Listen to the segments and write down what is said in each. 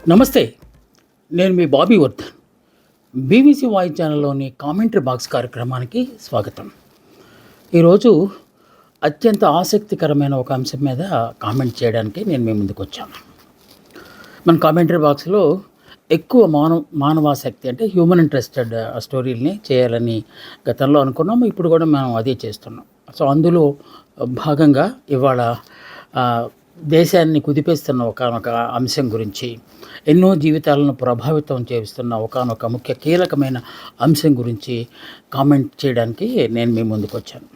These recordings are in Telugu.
నమస్తే. నేను మీ బాబీ వర్ధన్. బీబీసీ వాయిస్ ఛానల్‌లోని కామెంటరీ బాక్స్ కార్యక్రమానికి స్వాగతం. ఈరోజు అత్యంత ఆసక్తికరమైన ఒక అంశం మీద కామెంట్ చేయడానికి నేను మీ ముందుకొచ్చాను. మన కామెంటరీ బాక్స్‌లో ఎక్కువ మానవాసక్తి అంటే హ్యూమన్ ఇంట్రెస్టెడ్ స్టోరీలని చేయాలని గతంలో అనుకున్నాము. ఇప్పుడు కూడా మనం అదే చేస్తున్నాం. సో, అందులో భాగంగా ఇవాళ దేశాన్ని కుదిపేస్తున్న ఒకానొక అంశం గురించి, ఎన్నో జీవితాలను ప్రభావితం చేస్తున్న ఒకానొక ముఖ్య కీలకమైన అంశం గురించి కామెంట్ చేయడానికి నేను మీ ముందుకొచ్చాను.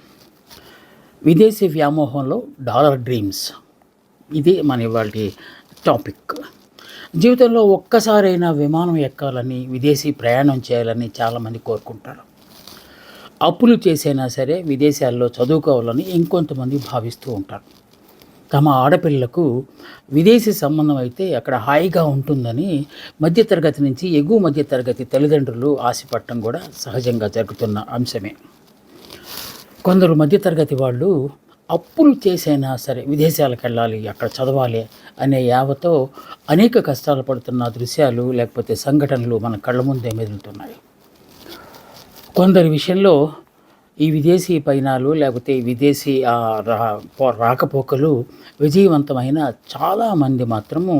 విదేశీ వ్యామోహంలో డాలర్ డ్రీమ్స్. ఇది మన ఇవాల్టి టాపిక్. జీవితంలో ఒక్కసారైనా విమానం ఎక్కాలని, విదేశీ ప్రయాణం చేయాలని చాలామంది కోరుకుంటారు. అప్పులు చేసైనా సరే విదేశాల్లో చదువుకోవాలని ఇంకొంతమంది భావిస్తూ ఉంటారు. తమ ఆడపిల్లకు విదేశీ సంబంధం అయితే అక్కడ హాయిగా ఉంటుందని మధ్యతరగతి నుంచి ఎగువ మధ్యతరగతి తల్లిదండ్రులు ఆశపడటం కూడా సహజంగా జరుగుతున్న అంశమే. కొందరు మధ్యతరగతి వాళ్ళు అప్పులు చేసైనా సరే విదేశాలకు వెళ్ళాలి, అక్కడ చదవాలి అనే యావతో అనేక కష్టాలు పడుతున్న దృశ్యాలు లేకపోతే సంఘటనలు మన కళ్ళ ముందే మెదులుతున్నాయి. కొందరి విషయంలో ఈ విదేశీ పయనాలు లేకపోతే విదేశీ రాకపోకలు విజయవంతమైన చాలామంది మాత్రము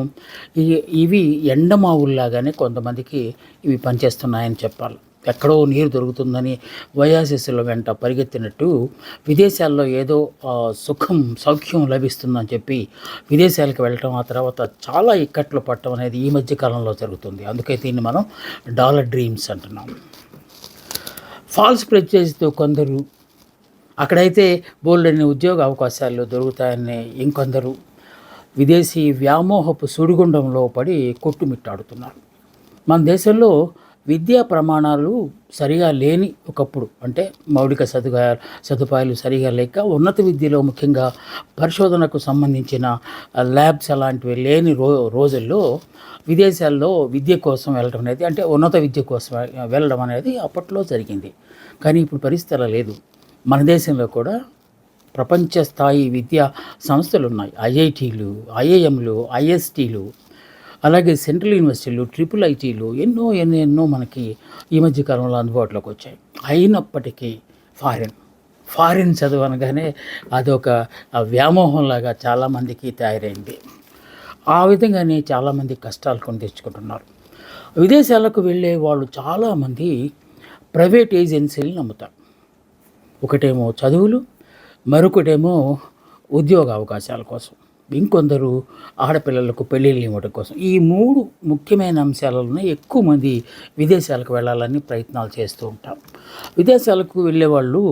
ఇవి ఎండమావుల్లాగానే కొంతమందికి ఇవి పనిచేస్తున్నాయని చెప్పాలి. ఎక్కడో నీరు దొరుకుతుందని వయాసిస్సుల వెంట పరిగెత్తినట్టు విదేశాల్లో ఏదో సౌఖ్యం లభిస్తుందని చెప్పి విదేశాలకు వెళ్ళటం, ఆ తర్వాత చాలా ఇక్కట్లు పట్టడం అనేది ఈ మధ్య కాలంలో జరుగుతుంది. అందుకే దీన్ని మనం డాలర్ డ్రీమ్స్ అంటున్నాం. ఫాల్స్ ప్రెజెస్తో కొందరు అక్కడైతే బోల్డన్ని ఉద్యోగ అవకాశాలు దొరుకుతాయని ఇంకొందరు విదేశీ వ్యామోహపు సుడిగుండంలో పడి కొట్టుమిట్టాడుతున్నారు. మన దేశంలో విద్యా ప్రమాణాలు సరిగా లేని ఒకప్పుడు, అంటే మౌలిక సదుపాయాలు సరిగా లేక ఉన్నత విద్యలో ముఖ్యంగా పరిశోధనకు సంబంధించిన ల్యాబ్స్ అలాంటివి లేని రోజుల్లో విదేశాల్లో విద్య కోసం వెళ్ళడం అనేది, అంటే ఉన్నత విద్య కోసం వెళ్ళడం అనేది అప్పట్లో జరిగింది. కానీ ఇప్పుడు పరిస్థితి అలా లేదు. మన దేశంలో కూడా ప్రపంచ స్థాయి విద్యా సంస్థలు ఉన్నాయి. ఐఐటీలు, ఐఐఎంలు, ఐఎస్టీలు, అలాగే సెంట్రల్ యూనివర్సిటీలు, ట్రిపుల్ ఐటీలు ఎన్నో మనకి ఈ మధ్య కాలంలో అందుబాటులోకి వచ్చాయి. అయినప్పటికీ ఫారిన్ చదువు అనగానే అదొక వ్యామోహంలాగా చాలామందికి తయారైంది. ఆ విధంగానే చాలామంది కష్టాలు కొని తెచ్చుకుంటున్నారు. విదేశాలకు వెళ్ళే వాళ్ళు చాలామంది ప్రైవేట్ ఏజెన్సీలు నమ్ముతారు. ఒకటేమో చదువులు, మరొకటేమో ఉద్యోగ అవకాశాల కోసం, ఇంకొందరు ఆడపిల్లలకు పెళ్ళిళ్ళు ఇవ్వడం కోసం. ఈ మూడు ముఖ్యమైన అంశాలలోనే ఎక్కువ మంది విదేశాలకు వెళ్ళాలని ప్రయత్నాలు చేస్తూ ఉంటారు. విదేశాలకు వెళ్ళేవాళ్ళు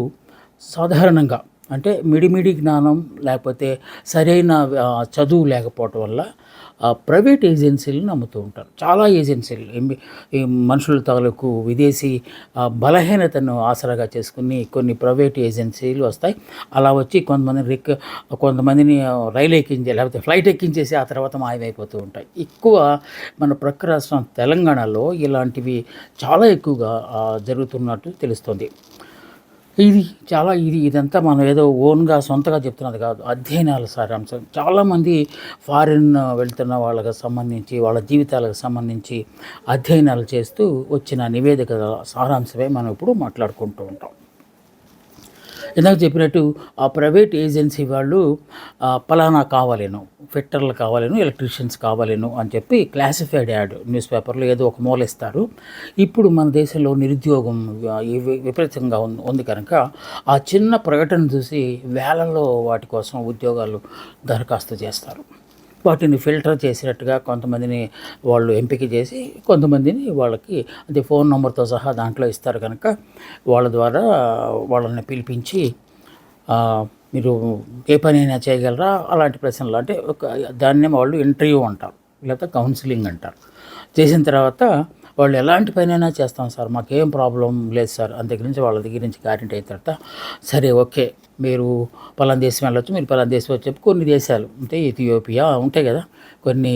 సాధారణంగా అంటే మిడిమిడి జ్ఞానం లేకపోతే సరైన చదువు లేకపోవటం వల్ల ప్రైవేట్ ఏజెన్సీలను నమ్ముతూ ఉంటారు. చాలా ఏజెన్సీలు ఈ మనుషుల తాలూకు విదేశీ బలహీనతను ఆసరాగా చేసుకుని కొన్ని ప్రైవేట్ ఏజెన్సీలు వస్తాయి. అలా వచ్చి కొంతమందిని రైలు ఎక్కించే లేకపోతే ఫ్లైట్ ఎక్కించేసి ఆ తర్వాత మాయమైపోతూ ఉంటాయి. ఎక్కువ మన ప్రక్క రాష్ట్రం తెలంగాణలో ఇలాంటివి చాలా ఎక్కువగా జరుగుతున్నట్టు తెలుస్తుంది. ఇదంతా మనం ఏదో ఓన్గా సొంతగా చెప్తున్నది కాదు, అధ్యయనాల సారాంశం. చాలామంది ఫారిన్ వెళ్తున్న వాళ్ళకి సంబంధించి, వాళ్ళ జీవితాలకు సంబంధించి అధ్యయనాలు చేస్తూ వచ్చిన నివేదిక సారాంశమే మనం ఇప్పుడు మాట్లాడుకుంటూ ఉంటాం. ఇందాక చెప్పినట్టు ఆ ప్రైవేట్ ఏజెన్సీ వాళ్ళు పలానా కావాలేను, ఫిట్టర్లు కావాలేను, ఎలక్ట్రీషియన్స్ కావాలేను అని చెప్పి క్లాసిఫైడ్ యాడ్ న్యూస్ పేపర్లో ఏదో ఒక మూల ఇస్తారు. ఇప్పుడు మన దేశంలో నిరుద్యోగం విపరీతంగా ఉంది కనుక ఆ చిన్న ప్రకటన చూసి వేలల్లో వాటి కోసం ఉద్యోగాలు దరఖాస్తు చేస్తారు. వాటిని ఫిల్టర్ చేసినట్టుగా కొంతమందిని వాళ్ళు ఎంపిక చేసి కొంతమందిని వాళ్ళకి అది ఫోన్ నెంబర్తో సహా దాంట్లో ఇస్తారు కనుక వాళ్ళ ద్వారా వాళ్ళని పిలిపించి మీరు ఏ పనైనా చేయగలరా అలాంటి ప్రశ్నలు, అంటే దాన్నే వాళ్ళు ఇంటర్వ్యూ అంటారు లేకపోతే కౌన్సిలింగ్ అంటారు. చేసిన తర్వాత వాళ్ళు ఎలాంటి పనైనా చేస్తాం సార్, మాకేం ప్రాబ్లం లేదు సార్ అని దగ్గర నుంచి వాళ్ళ దగ్గర నుంచి గ్యారెంటీ అయిన తర్వాత సరే ఓకే మీరు పలానా దేశం వెళ్ళొచ్చు, మీరు పలానా దేశం వచ్చి చెప్పి కొన్ని దేశాలు అంటే ఇథియోపియా ఉంటాయి కదా, కొన్ని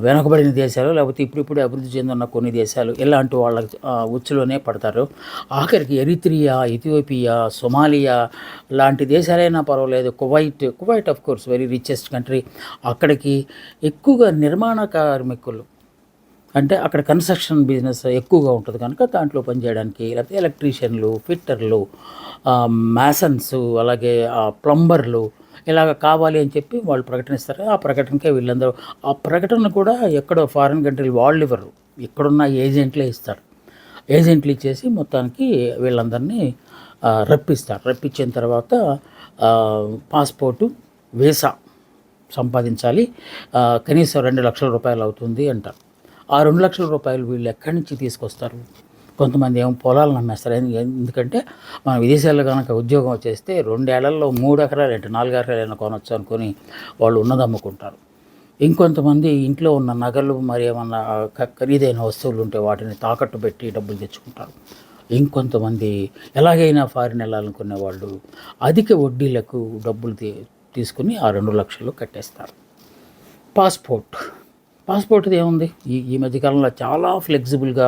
వెనుకబడిన దేశాలు లేకపోతే ఇప్పుడిప్పుడే అభివృద్ధి చెందున్న కొన్ని దేశాలు ఇలాంటి వాళ్ళ ఉచ్చులోనే పడతారు. ఆఖరికి ఎరిత్రియా, ఇథియోపియా, సొమాలియా లాంటి దేశాలైనా పర్వాలేదు, Kuwait of course very richest country, అక్కడికి ఎక్కువగా నిర్మాణ కార్మికులు అంటే అక్కడ కన్స్ట్రక్షన్ బిజినెస్ ఎక్కువగా ఉంటుంది కనుక దాంట్లో పనిచేయడానికి, లేకపోతే ఎలక్ట్రీషియన్లు, ఫిట్టర్లు, మ్యాసన్స్, అలాగే ప్లంబర్లు ఇలాగ కావాలి అని చెప్పి వాళ్ళు ప్రకటనిస్తారు. ఆ ప్రకటనకే వీళ్ళందరూ ఆ ప్రకటన కూడా ఎక్కడో ఫారిన్ కంట్రీలు వాళ్ళు ఇవ్వరు. ఇక్కడున్న ఏజెంట్లే ఇస్తారు. ఏజెంట్లు ఇచ్చేసి మొత్తానికి వీళ్ళందరినీ రప్పిస్తారు. రప్పించిన తర్వాత పాస్పోర్టు, వీసా సంపాదించాలి. కనీసం 2,00,000 రూపాయలు అవుతుంది అంటారు. ఆ 2,00,000 రూపాయలు వీళ్ళు ఎక్కడి నుంచి తీసుకొస్తారు? కొంతమంది ఏమో పొలాలను అమ్మేస్తారు. ఎందుకంటే మన విదేశాల్లో కనుక ఉద్యోగం వచ్చేస్తే 2 ఏళ్లలో 3 ఎకరాలు ఏంటి 4 ఎకరాలైనా కొనొచ్చు అనుకుని వాళ్ళు ఉన్నది అమ్ముకుంటారు. ఇంకొంతమంది ఇంట్లో ఉన్న నగలు మరి ఏమన్నా ఖరీదైన వస్తువులు ఉంటే వాటిని తాకట్టు పెట్టి డబ్బులు తెచ్చుకుంటారు. ఇంకొంతమంది ఎలాగైనా ఫారిన్ వెళ్ళాలనుకునే వాళ్ళు అధిక వడ్డీలకు డబ్బులు తీసుకుని ఆ 2,00,000 కట్టేస్తారు. పాస్పోర్ట్ది ఏముంది, ఈ మధ్యకాలంలో చాలా ఫ్లెక్సిబుల్గా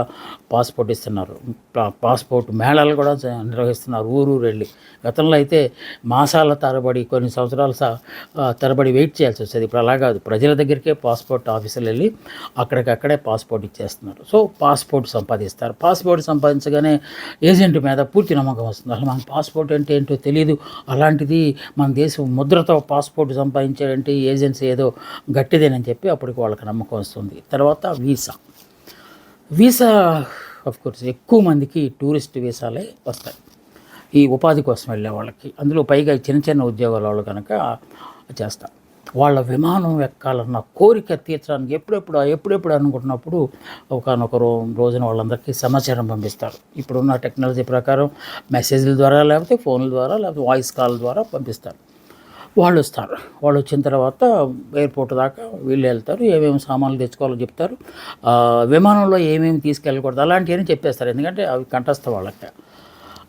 పాస్పోర్ట్ ఇస్తున్నారు. పాస్పోర్ట్ మేళాలు కూడా నిర్వహిస్తున్నారు ఊరూరు వెళ్ళి. గతంలో అయితే మాసాల తరబడి కొన్ని సంవత్సరాల తరబడి వెయిట్ చేయాల్సి వచ్చేది. ఇప్పుడు అలా కాదు, ప్రజల దగ్గరికే పాస్పోర్ట్ ఆఫీసులు వెళ్ళి అక్కడికక్కడే పాస్పోర్ట్ ఇచ్చేస్తున్నారు. సో పాస్పోర్ట్ సంపాదిస్తారు. పాస్పోర్ట్ సంపాదించగానే ఏజెంట్ మీద పూర్తి నమ్మకం వస్తుంది. అసలు మన పాస్పోర్ట్ అంటే ఏంటో తెలియదు, అలాంటిది మన దేశం ముద్రతో పాస్పోర్ట్ సంపాదించాడంటే ఏజెన్సీ ఏదో గట్టిదేనని చెప్పి అప్పటికి వాళ్ళకి నమ్మకం వస్తుంది. తర్వాత వీసా ఆఫ్కోర్స్ ఎక్కువ మందికి టూరిస్ట్ వీసాలే వస్తాయి ఈ ఉపాధి కోసం వెళ్ళే వాళ్ళకి. అందులో పైగా చిన్న చిన్న ఉద్యోగాల వాళ్ళు కనుక చేస్తారు. వాళ్ళ విమానం ఎక్కాలన్న కోరిక తీర్చడానికి ఎప్పుడెప్పుడు అనుకుంటున్నప్పుడు ఒకనొక రోజున వాళ్ళందరికీ సమాచారం పంపిస్తారు. ఇప్పుడున్న టెక్నాలజీ ప్రకారం మెసేజ్ల ద్వారా, లేకపోతే ఫోన్ల ద్వారా, లేకపోతే వాయిస్ కాల్ ద్వారా పంపిస్తారు. వాళ్ళు వస్తారు. వాళ్ళు వచ్చిన తర్వాత ఎయిర్పోర్ట్ దాకా వీళ్ళు వెళ్తారు. ఏమేమి సామాన్లు తెచ్చుకోవాలో చెప్తారు. విమానంలో ఏమేమి తీసుకెళ్ళకూడదు అలాంటివన్నీ చెప్పేస్తారు. ఎందుకంటే అవి కంఠస్థ వాళ్ళకి.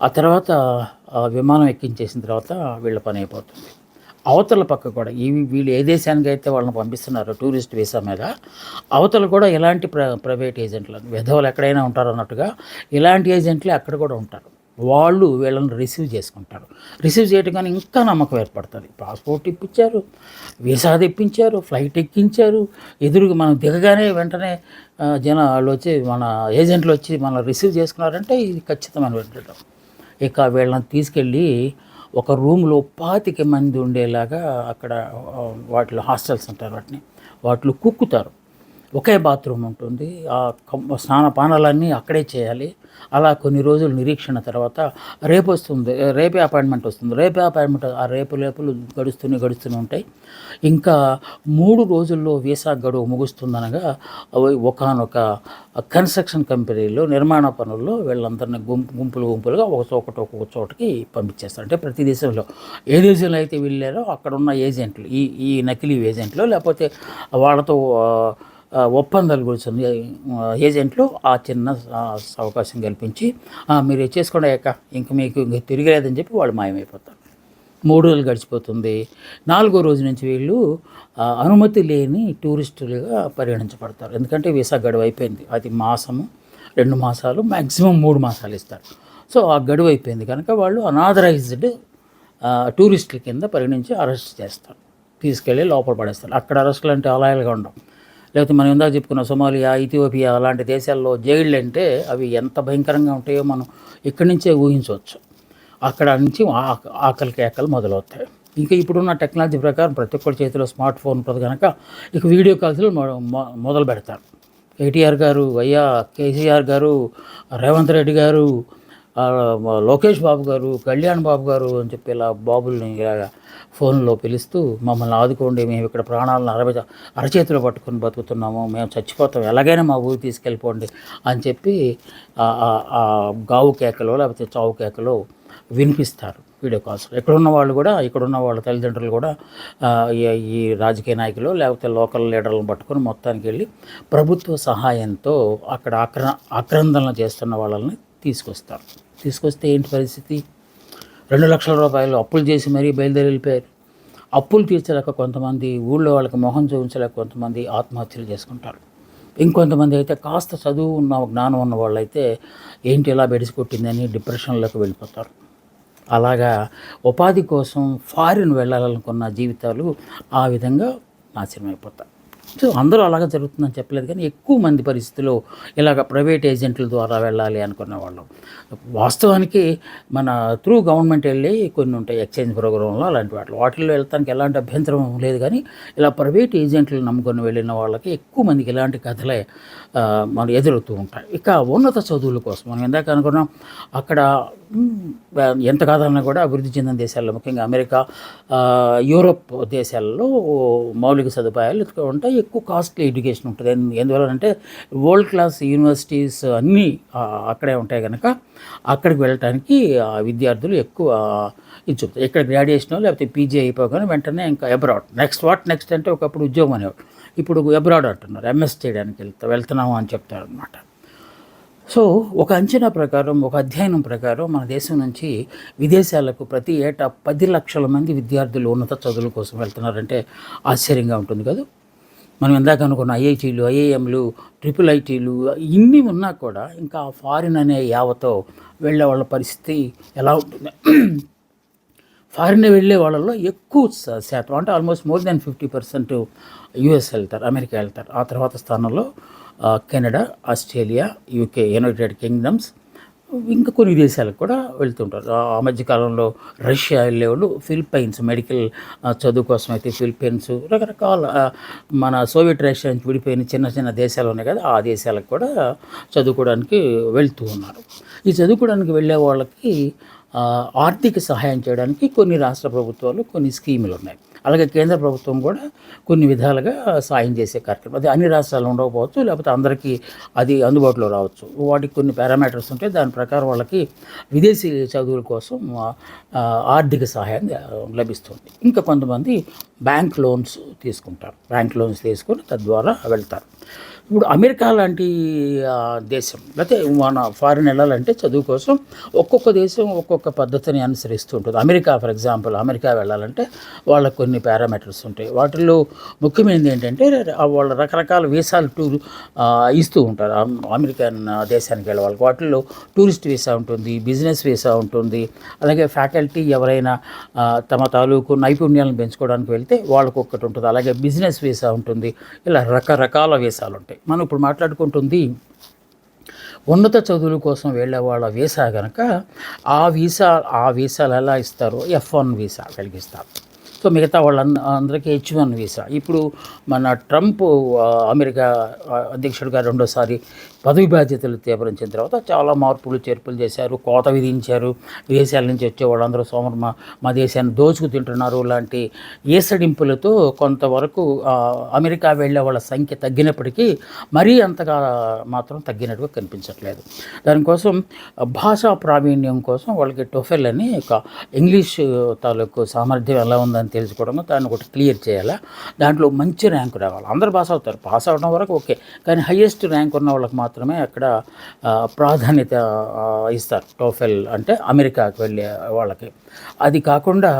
ఆ తర్వాత విమానం ఎక్కించేసిన తర్వాత వీళ్ళ పని అయిపోతుంది. అవతల పక్క కూడా వీళ్ళు ఏ దేశానికి అయితే వాళ్ళని పంపిస్తున్నారో టూరిస్ట్ వీసా మీద, అవతల కూడా ఇలాంటి ప్రైవేట్ ఏజెంట్లు విధవలు ఎక్కడైనా ఉంటారు అన్నట్టుగా ఇలాంటి ఏజెంట్లే అక్కడ కూడా ఉంటారు. వాళ్ళు వీళ్ళని రిసీవ్ చేసుకుంటారు. రిసీవ్ చేయడం కానీ ఇంకా నమ్మకం ఏర్పడుతుంది. పాస్పోర్ట్ ఇప్పించారు, వీసా తెప్పించారు, ఫ్లైట్ ఎక్కించారు, ఎదురుగా మనం దిగగానే వెంటనే జనాలు వచ్చి మన ఏజెంట్లు వచ్చి మనం రిసీవ్ చేసుకున్నారంటే ఇది ఖచ్చితమైన వెళ్ళడం. ఇక వీళ్ళని తీసుకెళ్ళి ఒక రూమ్లో 25 మంది ఉండేలాగా అక్కడ వాటిలో హాస్టల్స్ అంటారు వాటిలో కుక్కుతారు. ఒకే బాత్రూమ్ ఉంటుంది. ఆ స్నానపానాలన్నీ అక్కడే చేయాలి. అలా కొన్ని రోజులు నిరీక్షణ తర్వాత రేపే అపాయింట్మెంట్ వస్తుంది. రేపులు గడుస్తూనే ఉంటాయి. ఇంకా 3 రోజుల్లో వీసా గడువు ముగుస్తుందనగా ఒకానొక కన్స్ట్రక్షన్ కంపెనీలో నిర్మాణ పనుల్లో వీళ్ళందరినీ గుంపులుగా ఒక్కొక్క చోటకి పంపించేస్తారు. అంటే ప్రతి దేశంలో ఏ దేశంలో అయితే వెళ్ళారో అక్కడ ఉన్న ఏజెంట్లు, ఈ నకిలీ ఏజెంట్లు లేకపోతే వాళ్ళతో ఒప్పందాలు కూర్చుంది ఏజెంట్లు ఆ చిన్న అవకాశం కల్పించి మీరు చేసుకోండి ఇంక మీకు తిరగలేదని చెప్పి వాళ్ళు మాయమైపోతారు. 3 రోజులు గడిచిపోతుంది. 4వ రోజు నుంచి వీళ్ళు అనుమతి లేని టూరిస్టులుగా పరిగణించబడతారు. ఎందుకంటే వీసా గడువు అయిపోయింది. అది మాసము 2 మాసాలు మ్యాక్సిమం 3 మాసాలు ఇస్తారు. సో ఆ గడువు అయిపోయింది కనుక వాళ్ళు అనాథరైజ్డ్ టూరిస్టుల కింద పరిగణించి అరెస్ట్ చేస్తారు. తీసుకెళ్ళి లోపల పడేస్తారు. అక్కడ అరెస్టులు అంటే అలాయలుగా ఉండవు. లేకపోతే మనం ఇందాక చెప్పుకున్న సోమాలియా, ఇథియోపియా అలాంటి దేశాల్లో జైళ్ళు అంటే అవి ఎంత భయంకరంగా ఉంటాయో మనం ఇక్కడి నుంచే ఊహించవచ్చు. అక్కడ నుంచి ఆకలి కేకలు మొదలవుతాయి. ఇంకా ఇప్పుడున్న టెక్నాలజీ ప్రకారం ప్రతి ఒక్కరి చేతిలో స్మార్ట్ ఫోన్ ఉంటుంది కనుక ఇక వీడియో కాల్స్లో మొదలు పెడతారు. కేటీఆర్ గారు, కేసీఆర్ గారు, రేవంత్ రెడ్డి గారు, లోకేష్ బాబు గారు, కళ్యాణ్ బాబు గారు అని చెప్పి ఇలా బాబుల్ని ఇలాగా ఫోన్లో పిలుస్తూ మమ్మల్ని ఆదుకోండి, మేము ఇక్కడ ప్రాణాలను అరచేతిలో పట్టుకొని బతుకుతున్నాము, మేము చచ్చిపోతాం, ఎలాగైనా మా ఊరికి తీసుకెళ్ళిపోండి అని చెప్పి ఆ గావు కేకలో లేకపోతే చావు కేకలో వినిపిస్తారు వీడియో కాల్స్. ఇక్కడున్న వాళ్ళ తల్లిదండ్రులు కూడా ఈ రాజకీయ నాయకులు లేకపోతే లోకల్ లీడర్లను పట్టుకొని మొత్తానికి వెళ్ళి ప్రభుత్వ సహాయంతో అక్కడ ఆక్రందనలు చేస్తున్న వాళ్ళని తీసుకొస్తే ఏంటి పరిస్థితి? 2,00,000 రూపాయలు అప్పులు చేసి మరీ బయలుదేరి వెళ్ళిపోయారు. అప్పులు తీర్చలేక కొంతమంది, ఊళ్ళో వాళ్ళకి మొహం చూపించలేక కొంతమంది ఆత్మహత్యలు చేసుకుంటారు. ఇంకొంతమంది అయితే కాస్త చదువు ఉన్న జ్ఞానం ఉన్న వాళ్ళైతే ఏంటి ఇలా బెడిసికొట్టిందని డిప్రెషన్లోకి వెళ్ళిపోతారు. అలాగా ఉపాధి కోసం ఫారిన్ వెళ్ళాలనుకున్న జీవితాలు ఆ విధంగా నాశనం అయిపోతాయి. సో అందరూ అలాగే జరుగుతుందని చెప్పలేదు, కానీ ఎక్కువ మంది పరిస్థితుల్లో ఇలాగ ప్రైవేట్ ఏజెంట్ల ద్వారా వెళ్ళాలి అనుకునే వాళ్ళం. వాస్తవానికి మన త్రూ గవర్నమెంట్ వెళ్ళి కొన్ని ఉంటాయి, ఎక్స్చేంజ్ ప్రోగ్రాంలో అలాంటి వాటిల్లో వెళ్తానికి ఎలాంటి అభ్యంతరం లేదు. కానీ ఇలా ప్రైవేట్ ఏజెంట్లు నమ్ముకొని వెళ్ళిన వాళ్ళకి ఎక్కువ మందికి ఇలాంటి కథలే మనం ఎదురవుతూ ఉంటాయి. ఇక ఉన్నత చదువుల కోసం మనం ఇందాక అనుకున్నాం, అక్కడ ఎంత కాదన్నా కూడా అభివృద్ధి చెందిన దేశాల్లో, ముఖ్యంగా అమెరికా, యూరోప్ దేశాల్లో మౌలిక సదుపాయాలు ఉంటాయి, ఎక్కువ కాస్ట్లీ ఎడ్యుకేషన్ ఉంటుంది. ఎందువలనంటే వరల్డ్ క్లాస్ యూనివర్సిటీస్ అన్నీ అక్కడే ఉంటాయి కనుక అక్కడికి వెళ్ళటానికి విద్యార్థులు ఎక్కువ ఇది చెప్తారు. ఇక్కడ గ్రాడ్యుయేషన్ లేకపోతే పీజీ అయిపోగానే వెంటనే ఇంకా అబ్రాడ్, నెక్స్ట్ అంటే ఒకప్పుడు ఉద్యోగం అనేవాడు, ఇప్పుడు అబ్రాడ్ అంటున్నారు, ఎంఎస్ చేయడానికి వెళ్తున్నాము అని చెప్తారు అనమాట. సో ఒక అంచనా ప్రకారం, ఒక అధ్యయనం ప్రకారం మన దేశం నుంచి విదేశాలకు ప్రతి ఏటా 10 లక్షల మంది విద్యార్థులు ఉన్నత చదువుల కోసం వెళ్తున్నారంటే ఆశ్చర్యంగా ఉంటుంది కదా. మనం ఇందాక అనుకున్న ఐఐటీలు, ఐఐఎంలు, ట్రిపుల్ ఐటీలు ఇన్ని ఉన్నా కూడా ఇంకా ఫారిన్ అనే యావతో వెళ్ళే వాళ్ళ పరిస్థితి ఎలా ఉంటుంది? ఫారిన్ వెళ్ళే వాళ్ళలో ఎక్కువ శాతం అంటే ఆల్మోస్ట్ మోర్ దాన్ 50% యూఎస్ వెళ్తారు, అమెరికా వెళ్తారు. ఆ తర్వాత స్థానంలో Canada, Australia, UK, United kingdoms, ఇంకా కొన్ని దేశాలకు కూడా వెళ్తుంటారు. ఆ మధ్యకాలంలో రష్యా వెళ్ళేవాళ్ళు, ఫిలిప్పైన్స్ మెడికల్ చదువు కోసం అయితే ఫిలిప్పైన్స్, రకరకాల మన సోవియట్ రష్యా నుంచి విడిపోయిన చిన్న చిన్న దేశాలు ఉన్నాయి కదా, ఆ దేశాలకు కూడా చదువుకోవడానికి వెళ్తూ ఉన్నారు. ఈ చదువుకోవడానికి వెళ్ళే వాళ్ళకి ఆర్థిక సహాయం చేయడానికి కొన్ని రాష్ట్ర ప్రభుత్వాలు కొన్ని స్కీములు ఉన్నాయి. అలాగే కేంద్ర ప్రభుత్వం కూడా కొన్ని విధాలుగా సాయం చేసే కార్యక్రమం, అది అన్ని రాష్ట్రాలు ఉండకపోవచ్చు, లేకపోతే అందరికీ అది అందుబాటులో రావచ్చు. వాటికి కొన్ని పారామీటర్స్ ఉంటాయి, దాని ప్రకారం వాళ్ళకి విదేశీ చదువుల కోసం ఆర్థిక సహాయం లభిస్తుంది. ఇంకా కొంతమంది బ్యాంక్ లోన్స్ తీసుకుంటారు, బ్యాంక్ లోన్స్ తీసుకొని తద్వారా వెళ్తారు. ఇప్పుడు అమెరికా లాంటి దేశం, లేకపోతే మన ఫారిన్ వెళ్ళాలంటే చదువు కోసం ఒక్కొక్క దేశం ఒక్కొక్క పద్ధతిని అనుసరిస్తూ ఉంటుంది. అమెరికా ఫర్ ఎగ్జాంపుల్, అమెరికా వెళ్ళాలంటే వాళ్ళకు కొన్ని పారామీటర్స్ ఉంటాయి. వాటిల్లో ముఖ్యమైనది ఏంటంటే వాళ్ళ రకరకాల వీసాలు ఇస్తూ ఉంటారు అమెరికన్ దేశానికి వెళ్ళే వాళ్ళకి. వాటిల్లో టూరిస్ట్ వీసా ఉంటుంది, బిజినెస్ వీసా ఉంటుంది, అలాగే ఫ్యాకల్టీ ఎవరైనా తమ తాలూకు నైపుణ్యాలను పెంచుకోవడానికి వెళ్తే వాళ్ళకు ఒక్కటి ఉంటుంది, అలాగే బిజినెస్ వీసా ఉంటుంది. ఇలా రకరకాల వీసాలు ఉంటాయి. మనం ఇప్పుడు మాట్లాడుకుంటుంది ఉన్నత చదువుల కోసం వెళ్ళే వాళ్ళ వీసా కనుక ఆ వీసాలు ఎలా ఇస్తారు? F1 visa కలిగిస్తారు. సో మిగతా వాళ్ళందరికీ H1 వీసా. ఇప్పుడు మన ట్రంప్ అమెరికా అధ్యక్షుడిగా రెండోసారి పదవి బాధ్యతలు చేపరించిన తర్వాత చాలా మార్పులు చేర్పులు చేశారు, కోత విధించారు. విదేశాల నుంచి వచ్చే వాళ్ళందరూ మా దేశాన్ని దోచుకు తింటున్నారు లాంటి ఏసడింపులతో కొంతవరకు అమెరికా వెళ్ళే వాళ్ళ సంఖ్య తగ్గినప్పటికీ మరీ అంతగా మాత్రం తగ్గినట్టుగా కనిపించట్లేదు. దానికోసం భాషా ప్రావీణ్యం కోసం వాళ్ళకి టోఫెల్ అని ఒక ఇంగ్లీష్ తాలూకు సామర్థ్యం ఎలా ఉందని తెలుసుకోవడం, దాన్ని ఒకటి క్లియర్ చేయాలా, దాంట్లో మంచి ర్యాంకు రావాలి. అందరూ పాస్ అవడం వరకు ఓకే, కానీ హయ్యెస్ట్ ర్యాంక్ ఉన్న వాళ్ళకి మాత్రమే అక్కడ ప్రాధాన్యత ఇస్తారు. టోఫెల్ అంటే అమెరికాకు వెళ్ళే వాళ్ళకి. అది కాకుండా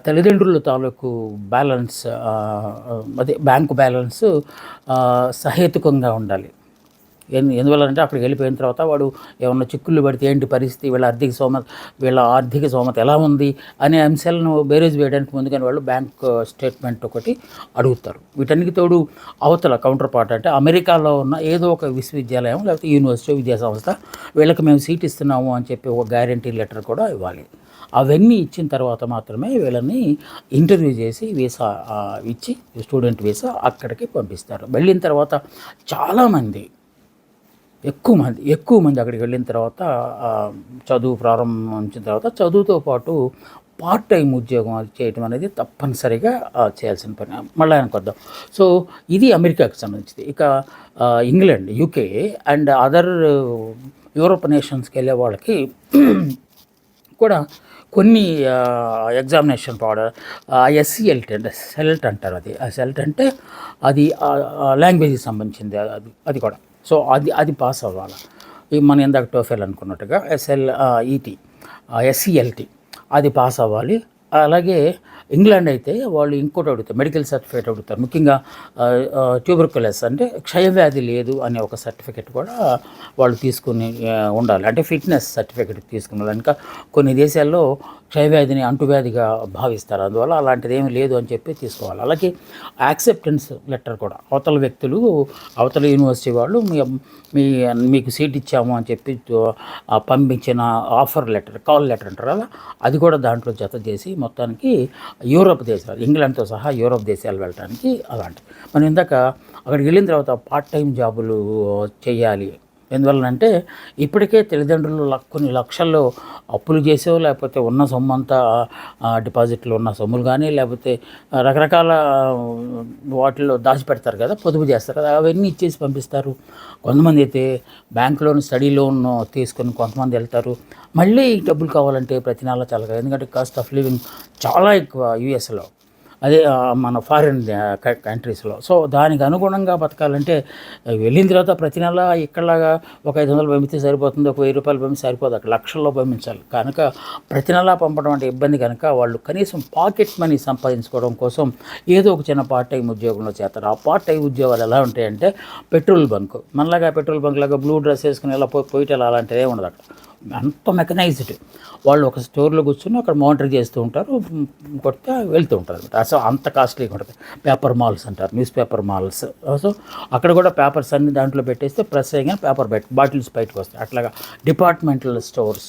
తల్లిదండ్రుల తాలూకు బ్యాలెన్స్, అదే బ్యాంకు బ్యాలెన్స్ సహేతుకంగా ఉండాలి. ఎందువల్లంటే అక్కడికి వెళ్ళిపోయిన తర్వాత వాడు ఏమన్నా చిక్కుళ్ళు పడితే ఏంటి పరిస్థితి, వీళ్ళ ఆర్థిక స్తోమత ఎలా ఉంది అనే అంశాలను బేరేజ్ వేయడానికి ముందుగానే వాళ్ళు బ్యాంక్ స్టేట్మెంట్ ఒకటి అడుగుతారు. వీటన్నిటి తోడు అవతల కౌంటర్ పార్ట్ అంటే అమెరికాలో ఉన్న ఏదో ఒక విశ్వవిద్యాలయం లేకపోతే యూనివర్సిటీ, విద్యాసంస్థ వీళ్ళకి మేము సీట్ ఇస్తున్నాము అని చెప్పి ఒక గ్యారంటీ లెటర్ కూడా ఇవ్వాలి. అవన్నీ ఇచ్చిన తర్వాత మాత్రమే వీళ్ళని ఇంటర్వ్యూ చేసి వీసా ఇచ్చి స్టూడెంట్ వీసా అక్కడికి పంపిస్తారు. వెళ్ళిన తర్వాత చాలామంది ఎక్కువ మంది అక్కడికి వెళ్ళిన తర్వాత చదువు ప్రారంభించిన తర్వాత చదువుతో పాటు పార్ట్ టైం ఉద్యోగం చేయటం అనేది తప్పనిసరిగా చేయాల్సిన పని. మళ్ళీ అనుకొద్దాం. సో ఇది అమెరికాకి సంబంధించింది. ఇక England, UK and other Europe నేషన్స్కి వెళ్ళే వాళ్ళకి కూడా కొన్ని ఎగ్జామినేషన్ SELT అంటే సెల్ట్ అంటారు. ఆ సెల్ట్ అంటే అది లాంగ్వేజ్కి సంబంధించింది అది కూడా. సో అది పాస్ అవ్వాలి. మనం ఇందాక టోఫెల్ అనుకున్నట్టుగా SELT అది పాస్ అవ్వాలి. అలాగే ఇంగ్లాండ్ అయితే వాళ్ళు ఇంకోటి అడుగుతారు, మెడికల్ సర్టిఫికేట్ అడుగుతారు. ముఖ్యంగా ట్యూబర్కులస్ అంటే క్షయవ్యాధి లేదు అనే ఒక సర్టిఫికేట్ కూడా వాళ్ళు తీసుకుని ఉండాలి. అంటే ఫిట్నెస్ సర్టిఫికేట్ తీసుకున్నారు. ఇంకా కొన్ని దేశాల్లో క్షయవ్యాధిని అంటువ్యాధిగా భావిస్తారు, అందువల్ల అలాంటిది ఏమీ లేదు అని చెప్పి తీసుకోవాలి. అలాగే యాక్సెప్టెన్స్ లెటర్ కూడా అవతల వ్యక్తులు, అవతల యూనివర్సిటీ వాళ్ళు మీకు సీట్ ఇచ్చాము అని చెప్పి పంపించిన ఆఫర్ లెటర్, కాల్ లెటర్ అంటారు అలా, అది కూడా దాంట్లో జత చేసి మొత్తానికి యూరోప్ దేశాలు, ఇంగ్లాండ్తో సహా యూరోప్ దేశాలు వెళ్ళడానికి అలాంటివి. మనం ఇందాక అక్కడికి వెళ్ళిన తర్వాత పార్ట్ టైం జాబులు చేయాలి. ఎందువల్లనంటే ఇప్పటికే తల్లిదండ్రులు కొన్ని లక్షల్లో అప్పులు చేసో, లేకపోతే ఉన్న సొమ్ము అంతా డిపాజిట్లు ఉన్న సొమ్ములు కానీ, లేకపోతే రకరకాల వాటిల్లో దాచిపెడతారు కదా, పొదుపు చేస్తారు కదా, అవన్నీ ఇచ్చేసి పంపిస్తారు. కొంతమంది అయితే బ్యాంక్ లోన్, స్టడీ లోన్ తీసుకొని కొంతమంది వెళ్తారు. మళ్ళీ డబ్బులు కావాలంటే ప్రతి నెల చాలా, ఎందుకంటే కాస్ట్ ఆఫ్ లివింగ్ చాలా ఎక్కువ యూఎస్లో, అదే మన ఫారిన్ కంట్రీస్లో. సో దానికి అనుగుణంగా బతకాలంటే వెళ్ళిన తర్వాత ప్రతి నెల ఇక్కడలాగా ఒక 500 పంపిస్తే సరిపోతుంది, ఒక 1000 రూపాయలు పంపిస్తే సరిపోదు, అక్కడ లక్షల్లో పంపించాలి కనుక ప్రతి నెల పంపడం అంటే ఇబ్బంది. కనుక వాళ్ళు కనీసం పాకెట్ మనీ సంపాదించుకోవడం కోసం ఏదో ఒక చిన్న పార్ట్ టైం ఉద్యోగంలో చేస్తారు. ఆ పార్ట్ టైం ఉద్యోగాలు ఎలా ఉంటాయంటే పెట్రోల్ బంక్, మనలాగా పెట్రోల్ బంక్ లాగా బ్లూ డ్రెస్ వేసుకుని ఇలా పోయిటలు అలాంటిదే ఉండదు అక్కడ, అంత మెకనైజ్డ్. వాళ్ళు ఒక స్టోర్లో కూర్చొని అక్కడ మానిటర్ చేస్తూ ఉంటారు, కొడితే వెళ్తూ ఉంటారు అనమాట. అసలు అంత కాస్ట్లీగా ఉంటుంది. పేపర్ మాల్స్ అంటారు, న్యూస్ పేపర్ మాల్స్. సో అక్కడ కూడా పేపర్స్ అన్ని దాంట్లో పెట్టేస్తే ప్రెస్ అయ్యగానే పేపర్ బాటిల్స్ బయటకు వస్తాయి. అట్లాగా డిపార్ట్మెంటల్ స్టోర్స్,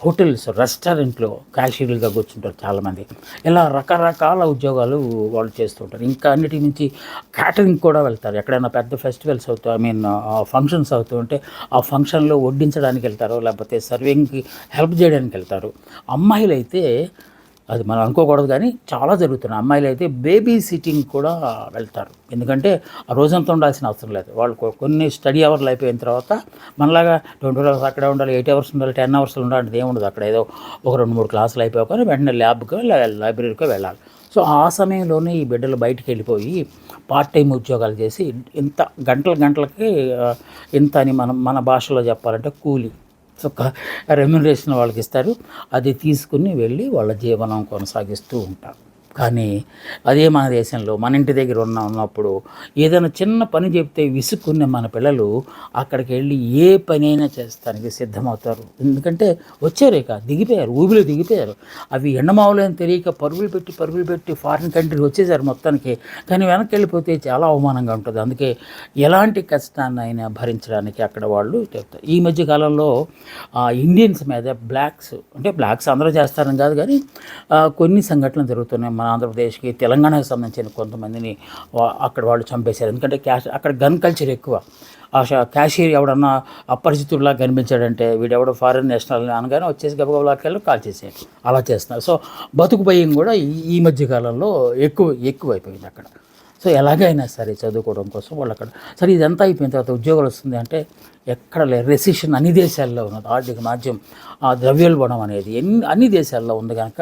హోటల్స్, రెస్టారెంట్లో క్యాషియర్లుగా కూర్చుంటారు చాలామంది. ఇలా రకరకాల ఉద్యోగాలు వాళ్ళు చేస్తుంటారు. ఇంకా అన్నిటి నుంచి క్యాటరింగ్ కూడా వెళ్తారు. ఎక్కడైనా పెద్ద ఫెస్టివల్స్ ఫంక్షన్స్ అవుతూ ఉంటే ఆ ఫంక్షన్లో వడ్డించడానికి వెళ్తారు, లేకపోతే సర్వింగ్కి హెల్ప్ చేయడానికి వెళ్తారు. అమ్మాయిలు అయితే అది మనం అనుకోకూడదు కానీ చాలా జరుగుతున్నాయి. అమ్మాయిలు అయితే బేబీ సిట్టింగ్ కూడా వెళ్తారు. ఎందుకంటే ఆ రోజంతా ఉండాల్సిన అవసరం లేదు. వాళ్ళు కొన్ని స్టడీ అవర్లు అయిపోయిన తర్వాత మనలాగా 20 అవర్స్ అక్కడే ఉండాలి, 8 అవర్స్ ఉండాలి, 10 అవర్స్ ఉండాలంటే ఏముండదు. అక్కడ ఏదో ఒక 2-3 క్లాసులు అయిపోయాక వెంటనే ల్యాబ్కో లైబ్రరీకో వెళ్ళాలి. సో ఆ సమయంలోనే ఈ బిడ్డలు బయటికి వెళ్ళిపోయి పార్ట్ టైం ఉద్యోగాలు చేసి ఇంత గంటలకి ఇంత అని మన భాషలో చెప్పాలంటే కూలి, సో రెమ్యునరేషన్ వాళ్ళకి ఇస్తారు. అది తీసుకుని వెళ్ళి వాళ్ళ జీవనం కొనసాగిస్తూ ఉంటారు. కానీ అదే మన దేశంలో మన ఇంటి దగ్గర ఉన్నప్పుడు ఏదైనా చిన్న పని చెప్తే విసుక్కునే మన పిల్లలు అక్కడికి వెళ్ళి ఏ పనైనా చేస్తానికి సిద్ధమవుతారు. ఎందుకంటే వచ్చారేక దిగిపోయారు, ఊబిలో దిగిపోయారు. అవి ఎండమావులని తెలియక పరుగులు పెట్టి ఫారిన్ కంట్రీ వచ్చేసారు మొత్తానికి. కానీ వెనక్కి వెళ్ళిపోతే చాలా అవమానంగా ఉంటుంది. అందుకే ఎలాంటి కష్టాన్ని అయినా భరించడానికి అక్కడ వాళ్ళు చెప్తారు. ఈ మధ్య కాలంలో ఇండియన్స్ మీద బ్లాక్స్ అందరూ చేస్తారని కాదు కానీ కొన్ని సంఘటనలు జరుగుతున్నాయి. మన ఆంధ్రప్రదేశ్కి, తెలంగాణకు సంబంధించిన కొంతమందిని అక్కడ వాళ్ళు చంపేశారు. ఎందుకంటే అక్కడ గన్ కల్చర్ ఎక్కువ. క్యాషియర్ ఎవడన్నా అపరిచితుడిలా కనిపించాడంటే వీడెవడో ఫారిన్ నేషనల్ అనగానే వచ్చేసి గబగబలాకెళ్ళి కాల్ చేసేయాలి, అలా చేస్తున్నారు. సో బతుకు భయం కూడా ఈ మధ్యకాలంలో ఎక్కువైపోయింది అక్కడ. సో ఎలాగైనా సరే చదువుకోవడం కోసం వాళ్ళు అక్కడ సరే ఇదంతా అయిపోయిన తర్వాత ఉద్యోగాలు వస్తుంది అంటే ఎక్కడ లేదు. రెసిషన్ అన్ని దేశాల్లో ఉన్నది. ఆర్థిక మాధ్యం ద్రవ్యోల్బణం అనేది అన్ని దేశాల్లో ఉంది కనుక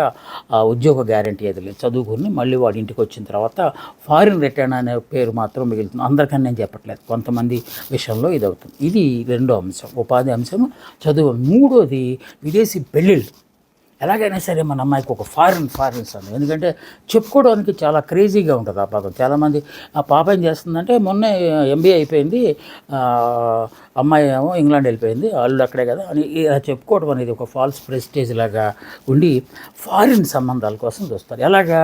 ఉద్యోగ గ్యారంటీ ఏది లేదు. చదువుకుని మళ్ళీ వాడి ఇంటికి వచ్చిన తర్వాత ఫారిన్ రిటర్న్ అనే పేరు మాత్రం మిగులుతుంది. అందరికన్నా నేను చెప్పట్లేదు, కొంతమంది విషయంలో ఇది అవుతుంది. ఇది రెండో అంశం, ఉపాధి అంశం. చదువు. మూడోది విదేశీ పెళ్ళిళ్ళు. ఎలాగైనా సరే మన అమ్మాయికి ఒక ఫారిన్స్ అని, ఎందుకంటే చెప్పుకోవడానికి చాలా క్రేజీగా ఉంటుంది ఆ పదం. చాలామంది ఆ పాప ఏం చేస్తుందంటే మొన్నే MBA అయిపోయింది, అమ్మాయి ఏమో ఇంగ్లాండ్ వెళ్ళిపోయింది, వాళ్ళు అక్కడే కదా అని ఇలా చెప్పుకోవడం అనేది ఒక ఫాల్స్ ప్రెస్టేజ్ లాగా ఉండి ఫారిన్ సంబంధాల కోసం చూస్తారు. ఎలాగా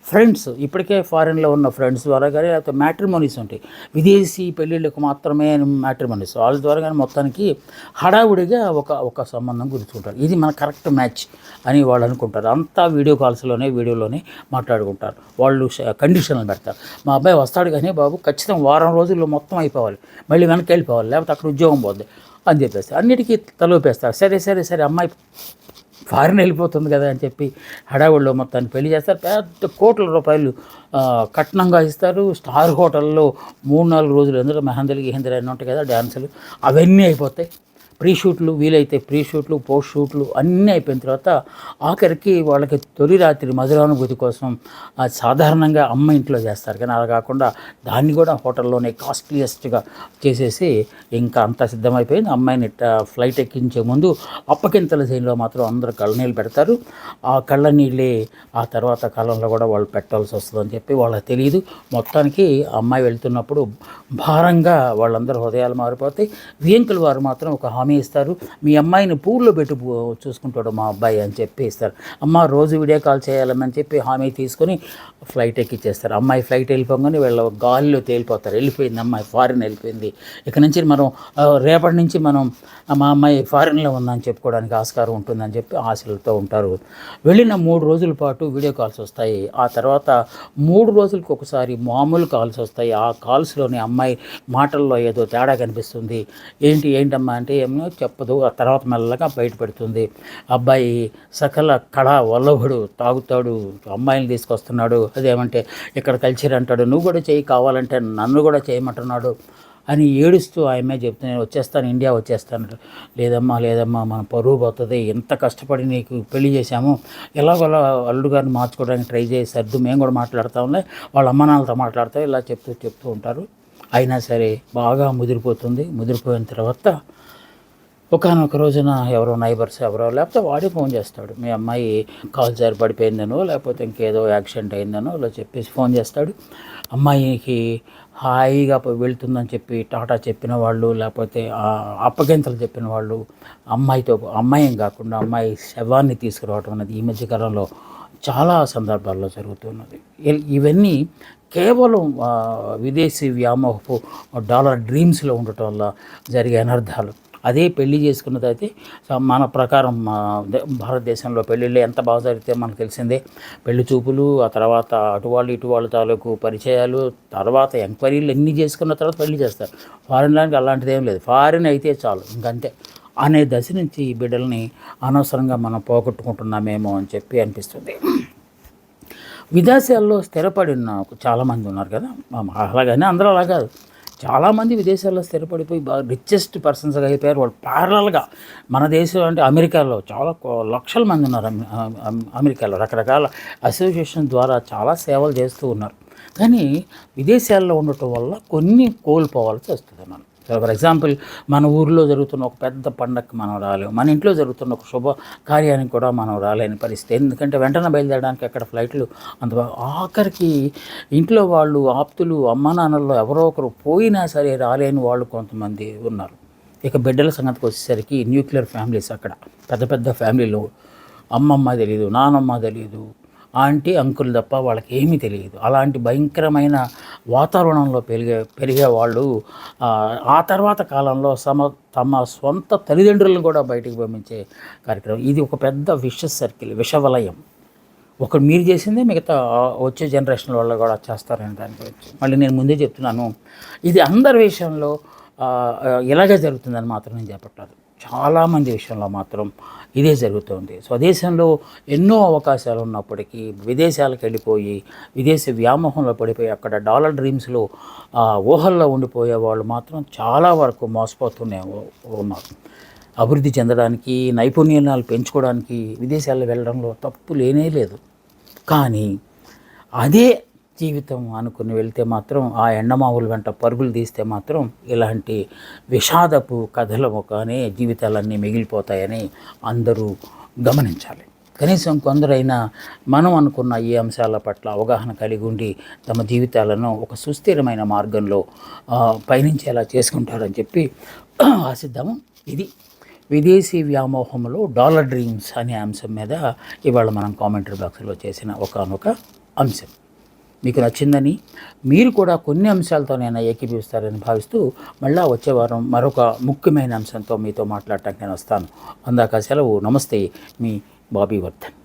ఫ్రెండ్స్, ఇప్పటికే ఫారిన్లో ఉన్న ఫ్రెండ్స్ ద్వారా కానీ, లేకపోతే మ్యాట్రిమోనీస్ ఉంటాయి, విదేశీ పెళ్ళిళ్ళకు మాత్రమే మ్యాట్రిమోనీస్, వాళ్ళ ద్వారా కానీ మొత్తానికి హడావుడిగా ఒక సంబంధం గుర్తుంటారు. ఇది మన కరెక్ట్ మ్యాచ్ అని వాళ్ళు అనుకుంటారు. అంతా వీడియోలోనే మాట్లాడుకుంటారు. వాళ్ళు కండిషన్లు పెడతారు. మా అబ్బాయి వస్తాడు కానీ బాబు ఖచ్చితంగా వారం రోజుల్లో మొత్తం అయిపోవాలి, మళ్ళీ వెనక్కి వెళ్ళిపోవాలి, లేకపోతే అక్కడ ఉద్యోగం పోద్ది అని చెప్పేసి అన్నిటికీ తలూపేస్తారు. సరే అమ్మాయి ఫారిన్ వెళ్ళిపోతుంది కదా అని చెప్పి హడావుడిలో మొత్తాన్ని పెళ్లి చేస్తారు. పెద్ద కోట్ల రూపాయలు కట్నంగా ఇస్తారు. స్టార్ హోటల్లో 3-4 రోజులు, ఎందుకంటే మెహందీలు గిహందీలు అన్నీ ఉంటాయి కదా, డ్యాన్సులు అవన్నీ అయిపోతాయి. ప్రీ షూట్లు, వీలైతే ప్రీ షూట్లు, పోస్ట్ షూట్లు అన్నీ అయిపోయిన తర్వాత ఆఖరికి వాళ్ళకి తొలి రాత్రి మధురానుభూతి కోసం సాధారణంగా అమ్మ ఇంట్లో చేస్తారు, కానీ అలా కాకుండా దాన్ని కూడా హోటల్లోనే కాస్ట్లీయెస్ట్గా చేసేసి ఇంకా అంతా సిద్ధమైపోయింది. అమ్మాయిని ఫ్లైట్ ఎక్కించే ముందు అప్పగింతల సీన్లో మాత్రం అందరూ కళ్ళనీళ్ళు పెడతారు. ఆ కళ్ళ నీళ్ళే ఆ తర్వాత కాలంలో కూడా వాళ్ళు పెట్టాల్సి వస్తుందని చెప్పి వాళ్ళకి తెలియదు. మొత్తానికి అమ్మాయి వెళ్తున్నప్పుడు భారంగా వాళ్ళందరూ హృదయాలు మారిపోతాయి. వియంకుల వారు మాత్రం ఒక హామీ ఇస్తారు, మీ అమ్మాయిని పూల్లో పెట్టి చూసుకుంటాడు మా అబ్బాయి అని చెప్పి ఇస్తారు. అమ్మ రోజు వీడియో కాల్ చేయాలని చెప్పి హామీ తీసుకొని ఫ్లైట్ ఎక్కిచ్చేస్తారు. అమ్మాయి ఫ్లైట్ వెళ్ళిపోగానే వీళ్ళ గాలిలో తేలిపోతారు, వెళ్ళిపోయింది అమ్మాయి, ఫారిన్ వెళ్ళిపోయింది, ఇక నుంచి మనం రేపటి నుంచి మనం మా అమ్మాయి ఫారిన్లో ఉందని చెప్పుకోవడానికి ఆస్కారం ఉంటుందని చెప్పి ఆశలతో ఉంటారు. వెళ్ళిన 3 రోజుల పాటు వీడియో కాల్స్ వస్తాయి. ఆ తర్వాత 3 రోజులకు ఒకసారి మామూలు కాల్స్ వస్తాయి. ఆ కాల్స్లోని అమ్మాయి మాటల్లో ఏదో తేడా కనిపిస్తుంది. ఏంటమ్మా అంటే ఏమో చెప్పదు. ఆ తర్వాత మెల్లగా బయటపెడుతుంది. అబ్బాయి సకల కళ వల్లభుడు, తాగుతాడు, అమ్మాయిని తీసుకొస్తున్నాడు, అదేమంటే ఇక్కడ కల్చర్ అంటాడు, నువ్వు కూడా చేయి, కావాలంటే నన్ను కూడా చేయమంటున్నాడు అని ఏడుస్తూ ఆమె చెప్తే నేను వచ్చేస్తాను, ఇండియా వచ్చేస్తాను. లేదమ్మా మన పరువు పోతుంది, ఎంత కష్టపడి నీకు పెళ్లి చేశాము, ఎలాగోలా అల్లుడు గారిని మార్చుకోవడానికి ట్రై చేసి సర్దు, మేము కూడా మాట్లాడుతాంలే, వాళ్ళ అమ్మ నాన్నలతో మాట్లాడతాం, ఇలా చెప్తూ ఉంటారు. అయినా సరే బాగా ముదిరిపోయిన తర్వాత ఒకానొక రోజున ఎవరో నైబర్స్ లేకపోతే వాడే ఫోన్ చేస్తాడు, మీ అమ్మాయి కాలు జారి పడిపోయిందనో లేకపోతే ఇంకేదో యాక్సిడెంట్ అయిందనో ఇలా చెప్పేసి ఫోన్ చేస్తాడు. అమ్మాయికి హాయిగా వెళ్తుందని చెప్పి టాటా చెప్పిన వాళ్ళు, లేకపోతే అప్పగింతలు చెప్పిన వాళ్ళు అమ్మాయిని కాకుండా అమ్మాయి శవాన్ని తీసుకురావడం అనేది ఈ మధ్యకాలంలో చాలా సందర్భాల్లో జరుగుతున్నది. ఇవన్నీ కేవలం విదేశీ వ్యామోహపు డాలర్ డ్రీమ్స్లో ఉండటం వల్ల జరిగే అనర్థాలు. అదే పెళ్లి చేసుకున్నదైతే మన ప్రకారం భారతదేశంలో పెళ్ళిళ్ళు ఎంత బాగా జరిగితే మనకు తెలిసిందే. పెళ్లి చూపులు, ఆ తర్వాత ఇటు వాళ్ళు తాలూకు పరిచయాలు, తర్వాత ఎంక్వైరీలు ఎన్ని చేసుకున్న తర్వాత పెళ్లి చేస్తారు. ఫారిన్ లాంటి అలాంటిది ఏం లేదు, ఫారిన్ అయితే చాలు ఇంకంతే అనే దశ నుంచి ఈ బిడ్డల్ని అనవసరంగా మనం పోగొట్టుకుంటున్నామేమో అని చెప్పి అనిపిస్తుంది. విదేశాల్లో స్థిరపడిన చాలామంది ఉన్నారు కదా, అలాగని అందరూ అలా కాదు, చాలామంది విదేశాల్లో స్థిరపడిపోయి బాగా రిచెస్ట్ పర్సన్స్గా అయిపోయారు. వాళ్ళు ప్యారలల్గా మన దేశం అంటే అమెరికాలో చాలా లక్షల మంది ఉన్నారు. అమెరికాలో రకరకాల అసోసియేషన్ ద్వారా చాలా సేవలు చేస్తూ ఉన్నారు. కానీ విదేశాల్లో ఉండటం వల్ల కొన్ని కోల్పోవాల్సి వస్తుంది. మనం ఫర్ ఎగ్జాంపుల్ మన ఊరిలో జరుగుతున్న ఒక పెద్ద పండగకి మనం రాలేము, మన ఇంట్లో జరుగుతున్న ఒక శుభ కార్యానికి కూడా మనం రాలేని పరిస్థితి. ఎందుకంటే వెంటనే బయలుదేరడానికి అక్కడ ఫ్లైట్లు ఆఖరికి ఇంట్లో వాళ్ళు, ఆప్తులు, అమ్మ నాన్నల్లో ఎవరో ఒకరు పోయినా సరే రాలేని వాళ్ళు కొంతమంది ఉన్నారు. ఇక బిడ్డల సంగతికి వచ్చేసరికి న్యూక్లియర్ ఫ్యామిలీస్, అక్కడ పెద్ద ఫ్యామిలీలు, అమ్మమ్మ తెలియదు, నానమ్మ తెలియదు, ఆంటీ అంకుల్ తప్ప వాళ్ళకి ఏమీ తెలియదు. అలాంటి భయంకరమైన వాతావరణంలో పెరిగే వాళ్ళు ఆ తర్వాత కాలంలో తమ సొంత తల్లిదండ్రులను కూడా బయటికి పంపించే కార్యక్రమం. ఇది ఒక పెద్ద విషస్ సర్కిల్, విషవలయం. ఒకరు మీరు చేసిందే మిగతా వచ్చే జనరేషన్ వాళ్ళు కూడా చేస్తారని దాని గురించి మళ్ళీ నేను ముందే చెప్తున్నాను. ఇది అందరి విషయంలో ఇలాగే జరుగుతుందని మాత్రం నేను చెప్పట్లేదు, చాలామంది విషయంలో మాత్రం ఇదే జరుగుతుంది. స్వదేశంలో ఎన్నో అవకాశాలు ఉన్నప్పటికీ విదేశాలకు వెళ్ళిపోయి విదేశీ వ్యామోహంలో పడిపోయి అక్కడ డాలర్ డ్రీమ్స్లో ఊహల్లో ఉండిపోయే వాళ్ళు మాత్రం చాలా వరకు మోసపోతూనే ఉన్నారు. అభివృద్ధి చెందడానికి, నైపుణ్యాలు పెంచుకోవడానికి విదేశాల్లో వెళ్ళడంలో తప్పు లేనే లేదు. కానీ అదే జీవితం అనుకుని వెళ్తే మాత్రం, ఆ ఎండమావుల వెంట పరుగులు తీస్తే మాత్రం ఇలాంటి విషాదపు కథలు కానీ జీవితాలన్నీ మిగిలిపోతాయని అందరూ గమనించాలి. కనీసం కొందరైనా మనం అనుకున్న ఈ అంశాల పట్ల అవగాహన కలిగి ఉండి తమ జీవితాలను ఒక సుస్థిరమైన మార్గంలో పయనించేలా చేసుకుంటారని చెప్పి ఆశిద్దాము. ఇది విదేశీ వ్యామోహంలో డాలర్ డ్రీమ్స్ అనే అంశం మీద ఇవాళ మనం కామెంటరీ బాక్స్లో చేసిన ఒకానొక అంశం మీకు నచ్చిందని, మీరు కూడా కొన్ని అంశాలతో నేను ఏకీభవిస్తారని భావిస్తూ మళ్ళా వచ్చే వారం మరొక ముఖ్యమైన అంశంతో మీతో మాట్లాడటానికి నేను వస్తాను. అందాక సెలవు. నమస్తే, మీ బాబీ వర్ధన్.